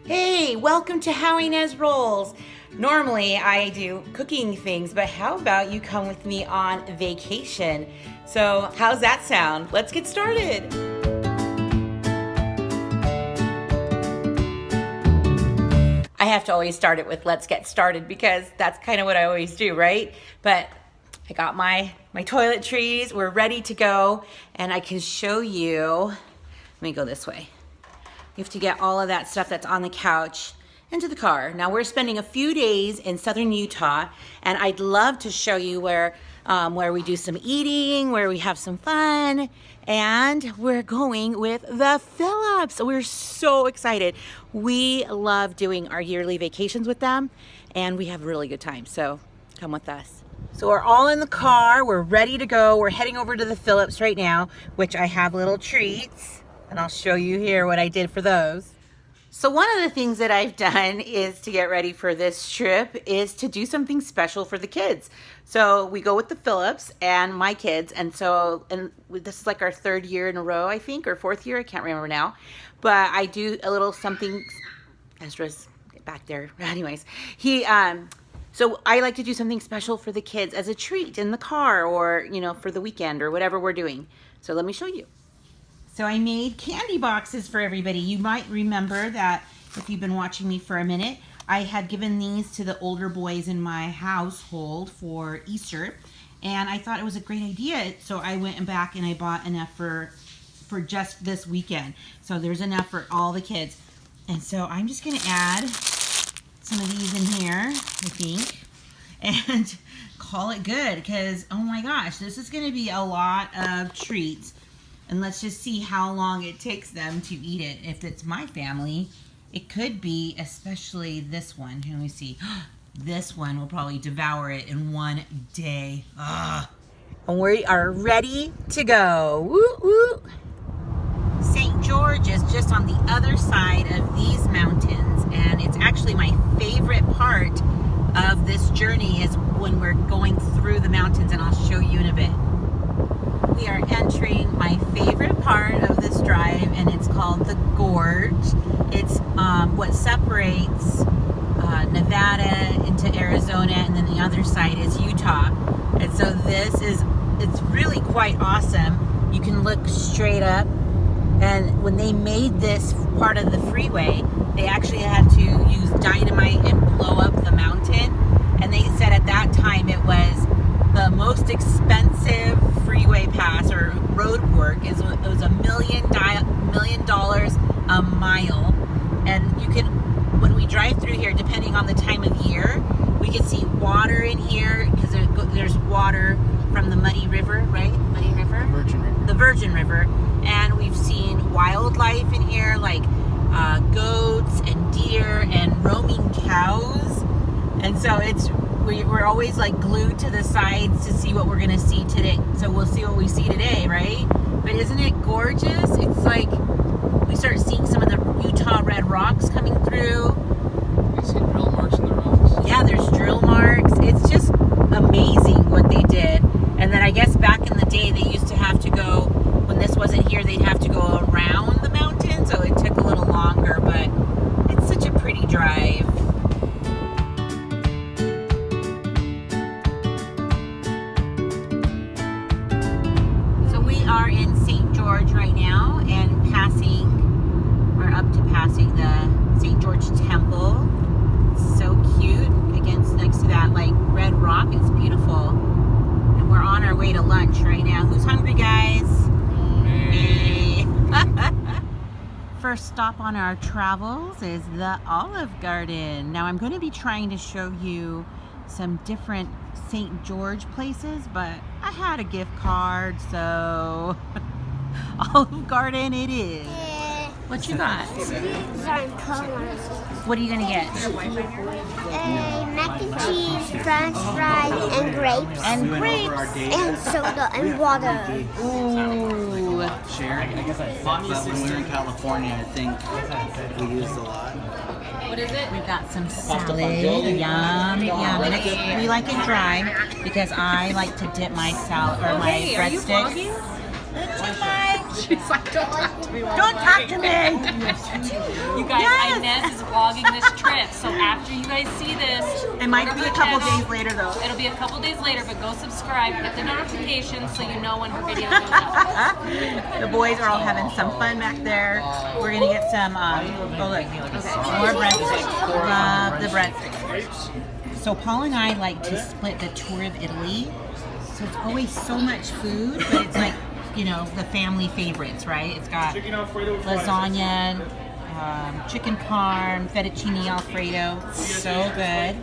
Hey, welcome to How Ines Rolls. Normally I do cooking things, but how about you come with me on vacation? So how's that sound? Let's get started. I have to always start it with let's get started because that's kind of what I always do, right? But I got my toiletries, we're ready to go, and I can show you. Let me go this way. You have to get all of that stuff that's on the couch into the car. Now we're spending a few days in southern Utah, and I'd love to show you where we do some eating, where we have some fun, and we're going with the Phillips. We're so excited. We love doing our yearly vacations with them, and we have a really good time, so come with us. So we're all in the car, we're ready to go. We're heading over to the Phillips right now, which I have little treats. And I'll show you here what I did for those. So one of the things that I've done is to get ready for this trip is to do something special for the kids. So we go with the Phillips and my kids. And this is like our third year in a row, I think, or fourth year. I can't remember now. But I do a little something. Ezra's back there. Anyways, so I like to do something special for the kids as a treat in the car or, for the weekend or whatever we're doing. So let me show you. So I made candy boxes for everybody. You might remember that if you've been watching me for a minute, I had given these to the older boys in my household for Easter, and I thought it was a great idea. So I went back and I bought enough for just this weekend. So there's enough for all the kids. And so I'm just gonna add some of these in here, I think, and call it good because, oh my gosh, this is gonna be a lot of treats. And let's just see how long it takes them to eat it. If it's my family, it could be, especially this one. Here, let me see. This one will probably devour it in one day. Ugh. And we are ready to go. Woo, woo. St. George is just on the other side of these mountains. And it's actually my favorite part of this journey is when we're going through the mountains, and I'll show you in a bit. We are entering my favorite part of this drive, and it's called the Gorge. It's what separates Nevada into Arizona, and then the other side is Utah. And so it's really quite awesome. You can look straight up, and when they made this part of the freeway, they actually had to use dynamite and blow up the mountain. And they said at that time it was the most expensive freeway pass or road work. It was $1 million a mile. And you can, when we drive through here, depending on the time of year, we can see water in here because there's water from the Muddy River, right? Muddy River? Virgin River. The Virgin River. And we've seen wildlife in here like goats and deer and roaming cows. And so we're always like glued to the sides to see what we're gonna see today. So we'll see what we see today, right? But isn't it gorgeous? It's like we start seeing some of the Utah red rocks coming through. You see drill marks in the rocks. Yeah, there's drill marks. It's just amazing what they did. And then I guess back in the day they used to have to go, when this wasn't here, they'd have to go around the mountain, so it took a little longer, but it's such a pretty drive. Are in St. George right now and we're up to passing the St. George Temple. It's so cute next to that like red rock. It's beautiful. And we're on our way to lunch right now. Who's hungry, guys? Me. First stop on our travels is the Olive Garden. Now I'm going to be trying to show you some different St. George places, but I had a gift card, so Olive Garden it is. What you got? What are you gonna get? Mac and cheese, French fries, and grapes. And grapes. And soda and water. Ooh. Sharing. When we were in California, I think we used a lot. What is it? We've got some salad. Yum, yum. And we like it dry because I like to dip my salad or my breadsticks into my She's like, don't talk to me. Don't talk to me. You guys, Yes. Ines is vlogging this trip, so after you guys see this, It might go to be a her couple channel. days later though. It'll be a couple days later, but go subscribe, hit the notifications so you know when her video goes up. The boys are all having some fun back there. We're gonna get some. Oh look, more breadsticks. Love the breadsticks. So Paul and I like to split the tour of Italy. So it's always so much food, but it's like, you know, the family favorites, right? It's got lasagna, chicken parm, fettuccine alfredo, so good.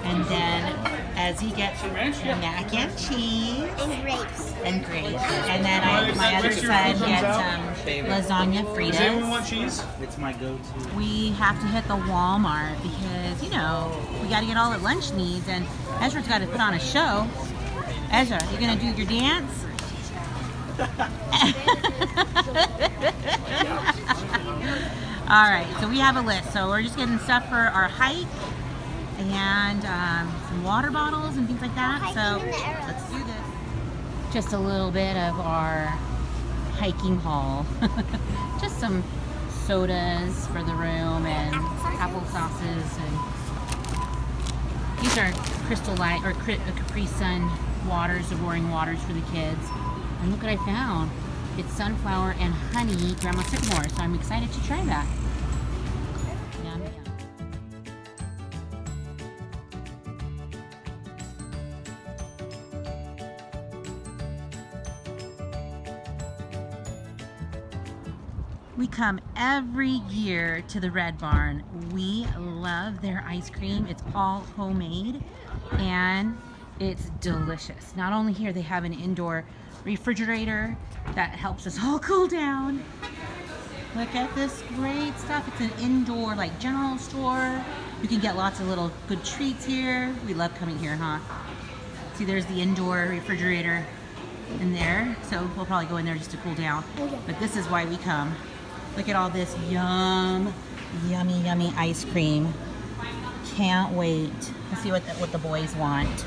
And then as he gets mac and cheese And grapes. and grapes. And then my other son gets lasagna fritas. cheese? It's my go-to. We have to hit the Walmart because, you know, we got to get all the lunch needs, and Ezra's got to put on a show. Ezra, you gonna do your dance? All right, so we have a list. So we're just getting stuff for our hike and some water bottles and things like that. So let's do this. Just a little bit of our hiking haul. Just some sodas for the room and apple sauces, and these are Crystal Light or Capri Sun waters, devouring waters for the kids. And look what I found. It's sunflower and honey Grandma Sycamore, so I'm excited to try that. Yum, yum. We come every year to the Red Barn. We love their ice cream. It's all homemade and it's delicious. Not only here, they have an indoor refrigerator that helps us all cool down. Look at this great stuff. It's an indoor like general store. You can get lots of little good treats here. We love coming here, huh? See, there's the indoor refrigerator in there. So we'll probably go in there just to cool down. But this is why we come. Look at all this yummy ice cream. Can't wait. Let's see what the boys want.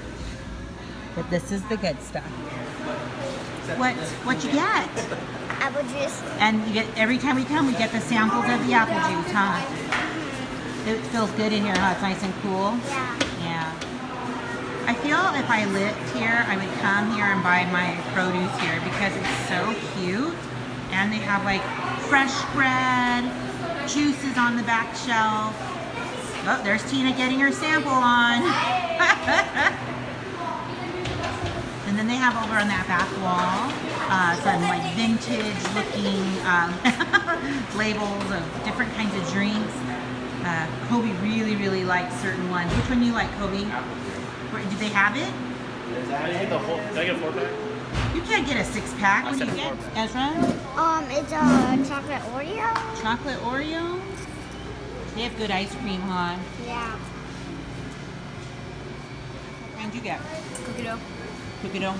But this is the good stuff. What you get? Apple juice. And you get every time we come, we get the samples of the apple juice, huh? It feels good in here, huh? It's nice and cool. Yeah. Yeah. I feel if I lived here, I would come here and buy my produce here because it's so cute. And they have like fresh bread, juices on the back shelf. Oh, there's Tina getting her sample on. And then they have over on that back wall some like vintage looking labels of different kinds of drinks. Kobe really likes certain ones. Which one do you like, Kobe? Do they have it? Did I get a 4-pack? You can't get a 6-pack. What do you get, Ezra? It's a chocolate Oreo. Chocolate Oreo? They have good ice cream, huh? Yeah. What kind you get? Cookie dough. Cookie dough.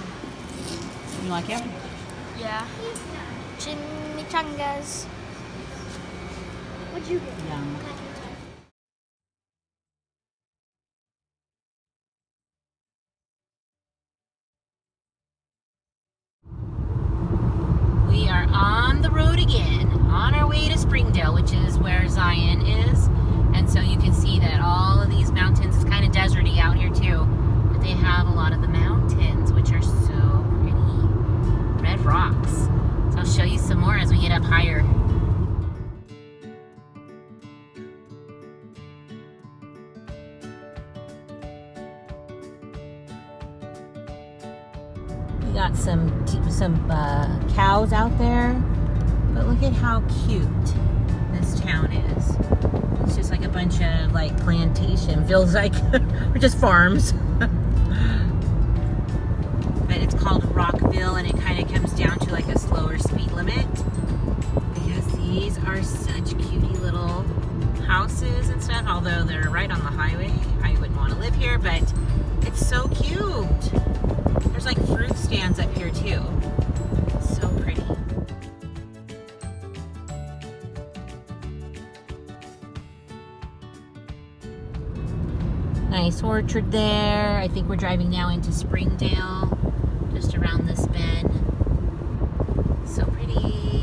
You like it? Yeah. Chimichangas. What'd you get? Yum. We are on the road again, on our way to Springdale, which is where Zion is. And so you can see that all of these mountains, it's kind of deserty out here too, but they have a lot of the mountains, which are so pretty. Red rocks. So I'll show you some more as we get up higher. We got some cows out there, but look at how cute this town is. It's just like a bunch of like plantation, feels like, or just farms. But it's called Rockville, and it kind of comes down to like a slower speed limit because these are such cutie little houses and stuff. Although they're right on the highway, I wouldn't want to live here, but it's so cute. There's like fruit stands up here too. So pretty. Nice orchard there. I think we're driving now into Springdale, just around this bend. So pretty.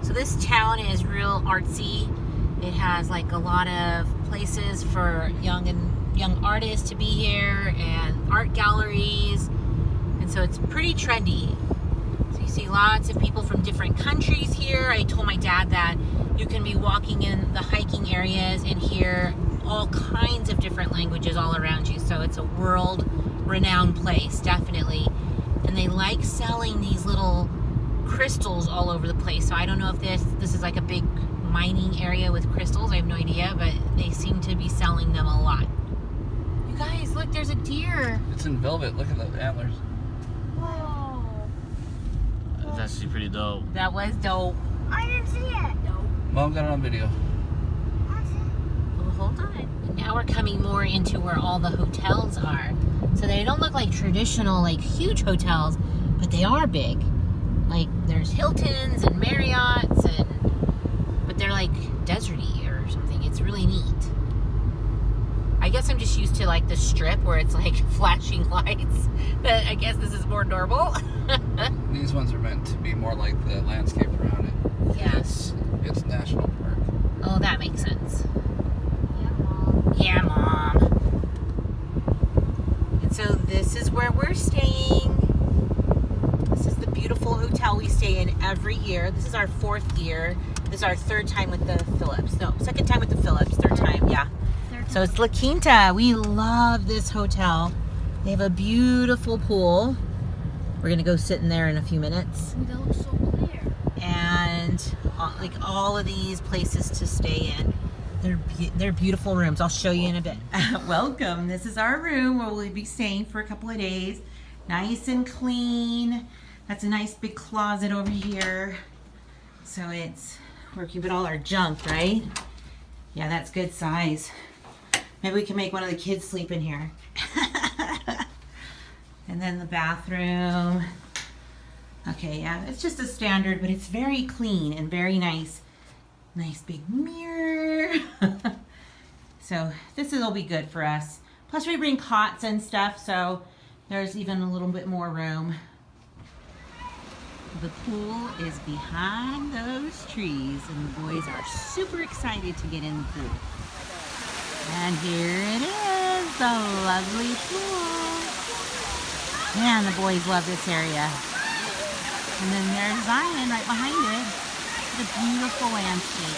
So this town is real artsy. It has like a lot of places for young artists to be here and art galleries. And so it's pretty trendy. So you see lots of people from different countries here. I told my dad that you can be walking in the hiking areas and hear all kinds of different languages all around you. So it's a world-renowned place, definitely. And they like selling these little crystals all over the place. So I don't know if this is like a big mining area with crystals. I have no idea, but they seem to be selling them a lot. You guys, look, there's a deer. It's in velvet. Look at the antlers. Whoa. That's actually pretty dope. That was dope. I didn't see it. Mom got it on video. Well, hold on. Now we're coming more into where all the hotels are. So they don't look like traditional, like huge hotels, but they are big. Like there's Hiltons and Marriotts, but they're like deserty or something. It's really neat. I guess I'm just used to like the strip where it's like flashing lights. But I guess this is more normal. These ones are meant to be more like the landscape around it. Yes. It's national park. Oh, that makes sense. Yeah, Mom. And so this is where we're staying. This is the beautiful hotel we stay in every year. This is our 4th year. This is our 3rd time with the Phillips. No, 2nd time with the Phillips, 3rd time, yeah. So it's La Quinta. We love this hotel. They have a beautiful pool. We're gonna go sit in there in a few minutes. That looks so clear. And like all of these places to stay in. They're beautiful rooms. I'll show you in a bit. Welcome. This is our room where we'll be staying for a couple of days. Nice and clean. That's a nice big closet over here. So we're keeping all our junk, right? Yeah, that's good size. Maybe we can make one of the kids sleep in here. And then the bathroom. Okay, yeah, it's just a standard, but it's very clean and very nice. Nice big mirror. So this will be good for us. Plus we bring cots and stuff, so there's even a little bit more room. The pool is behind those trees, and the boys are super excited to get in the pool. And here it is, the lovely pool. Man, the boys love this area. And then there's Zion right behind it. The beautiful landscape.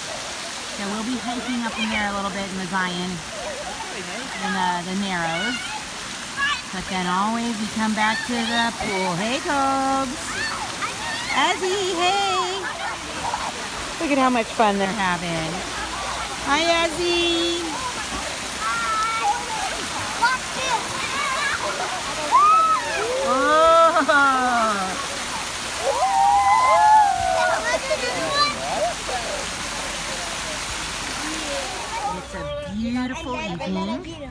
So we'll be hiking up in there a little bit in the Zion, in the Narrows. But then always we come back to the pool. Hey, Cobes. Ezzy, hey. Look at how much fun they're having. Hi, Ezzy. Oh. It's a beautiful evening.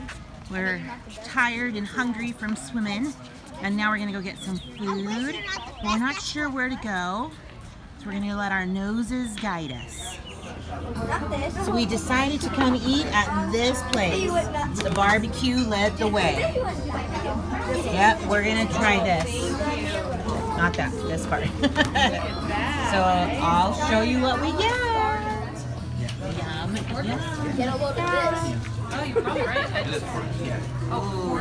We're tired and hungry from swimming, and now we're gonna go get some food. We're not sure where to go, so we're gonna let our noses guide us. So we decided to come eat at this place. The barbecue led the way. Yep, we're gonna try this. Not that, this part. So I'll show you what we get. Yum, yum. Get a load of this. Oh, you're probably right. Ooh,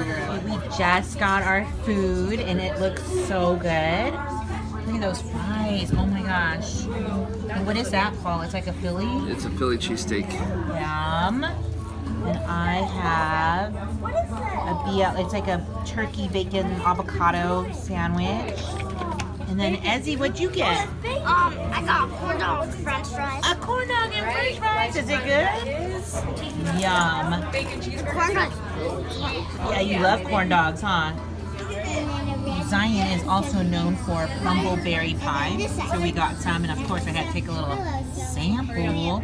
we just got our food and it looks so good. Look at those fries. Oh my gosh. And what is that, Paul? It's like a Philly? It's a Philly cheesesteak. Yum. And I have it's like a turkey bacon avocado sandwich. And then Ezzy, what'd you get? I got corn dogs, French fries. A corn dog and French fries. Is it good? Yum. Corn dogs. Yeah, you love corn dogs, huh? Zion is also known for bumbleberry pie, so we got some, and of course I had to take a little sample.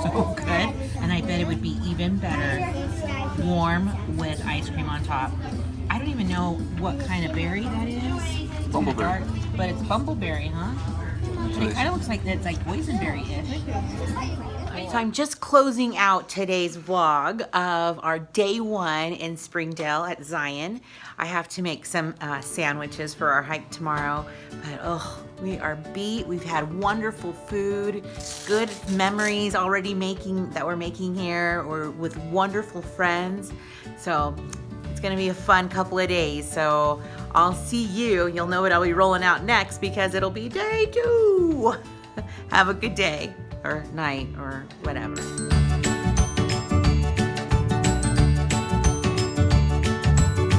So good, and I bet it would be even better warm with ice cream on top. I don't even know what kind of berry that is. It's kinda dark, but it's bumbleberry, huh? But it kind of looks like it's like boysenberry-ish. So I'm just closing out today's vlog of our day 1 in Springdale at Zion. I have to make some sandwiches for our hike tomorrow, but oh, we are beat. We've had wonderful food, good memories already that we're making here, or with wonderful friends. So it's gonna be a fun couple of days. So I'll see you. You'll know what I'll be rolling out next because it'll be day 2. Have a good day or night or whatever.